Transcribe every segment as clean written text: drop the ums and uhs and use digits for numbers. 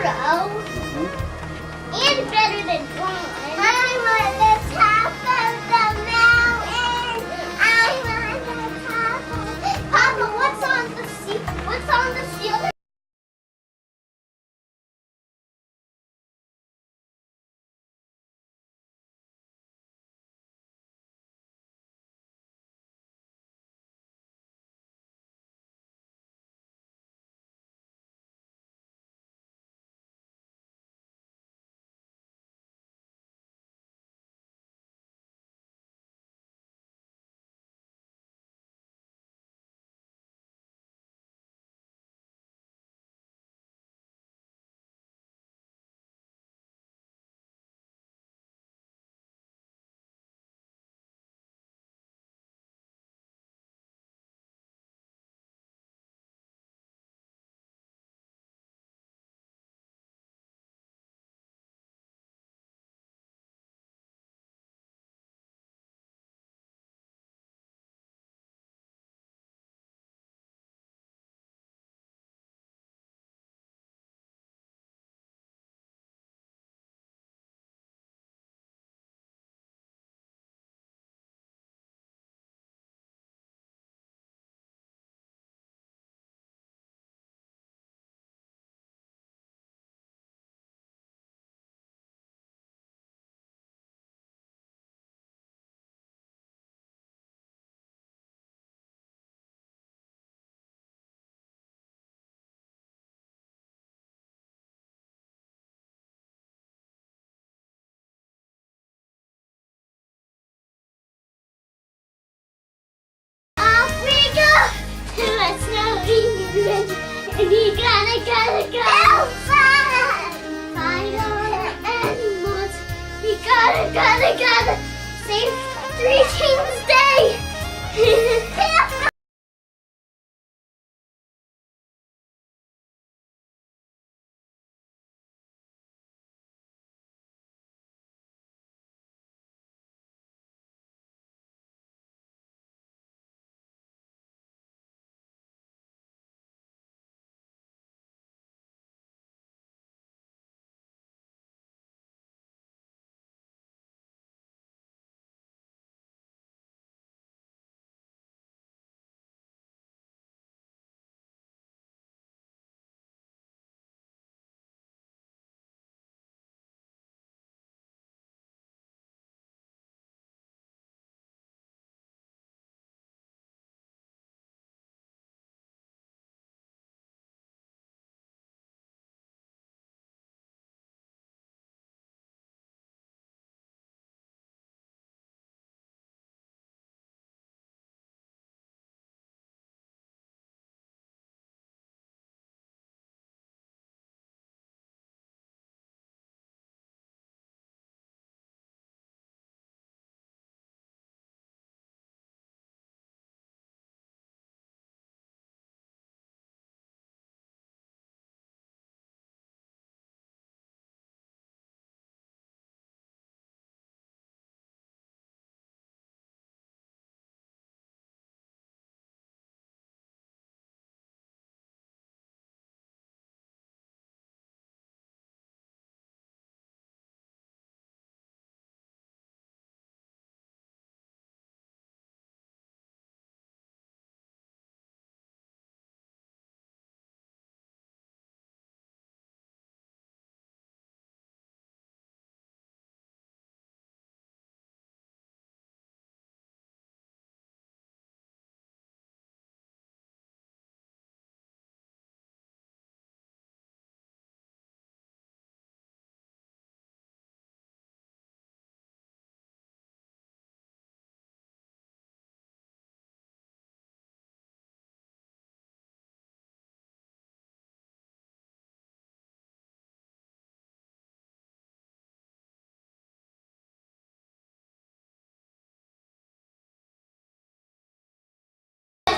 zero. And better than one. I'm on the top of the mountain. I'm on the top of... Papa, what's on the ceiling? Off we go to a snowy ridge. We gotta go. Find all the animals. We gotta save Three Kings Day.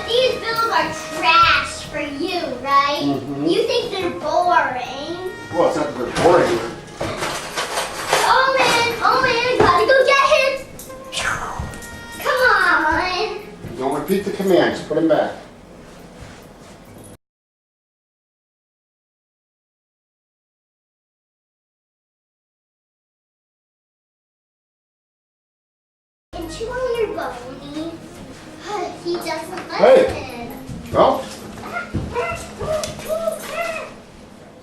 These bills are trash for you, right? You think they're boring. Well, it's not that they're boring. Oh man, gotta go get him. Come on. Don't repeat the commands, put them back. chew on your bony. He doesn't listen. Hey. No?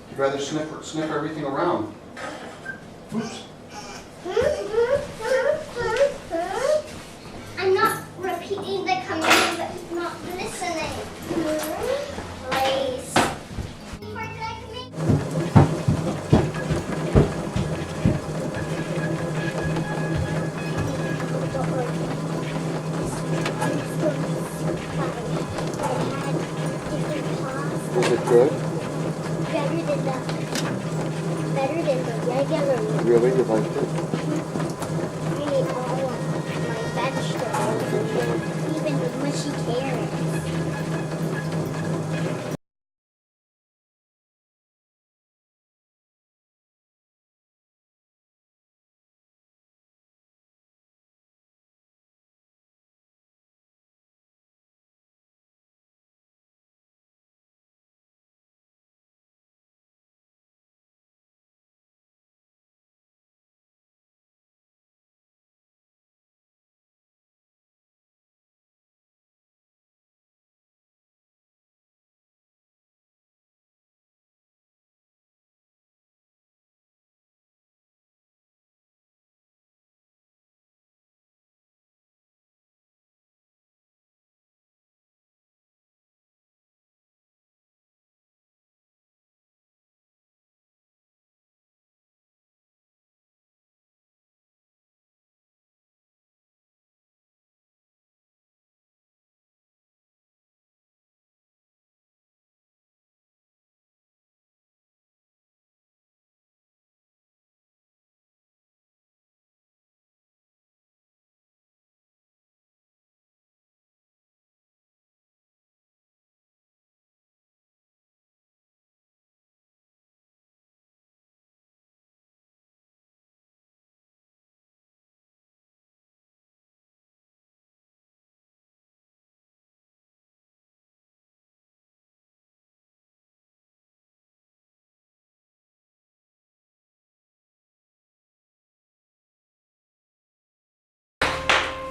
You'd rather sniff everything around. Oops. I'm not repeating the command, but he's not listening. Place. Was it good? Better than the regular one. Really? You liked it? I ate all of my vegetables, even the mushy carrots.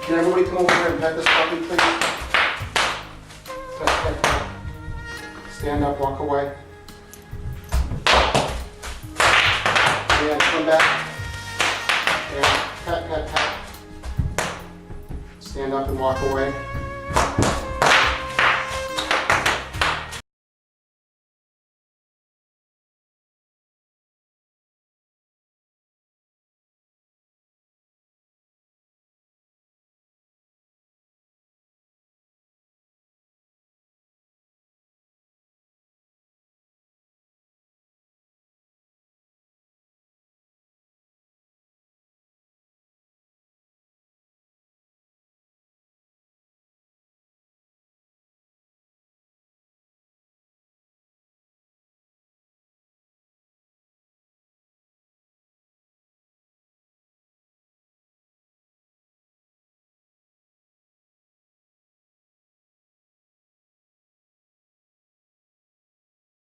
Can everybody come over here and pet this puppy, please? Pet, pet, pet. Stand up, walk away. And come back. And pet, pet, pet. Stand up and walk away.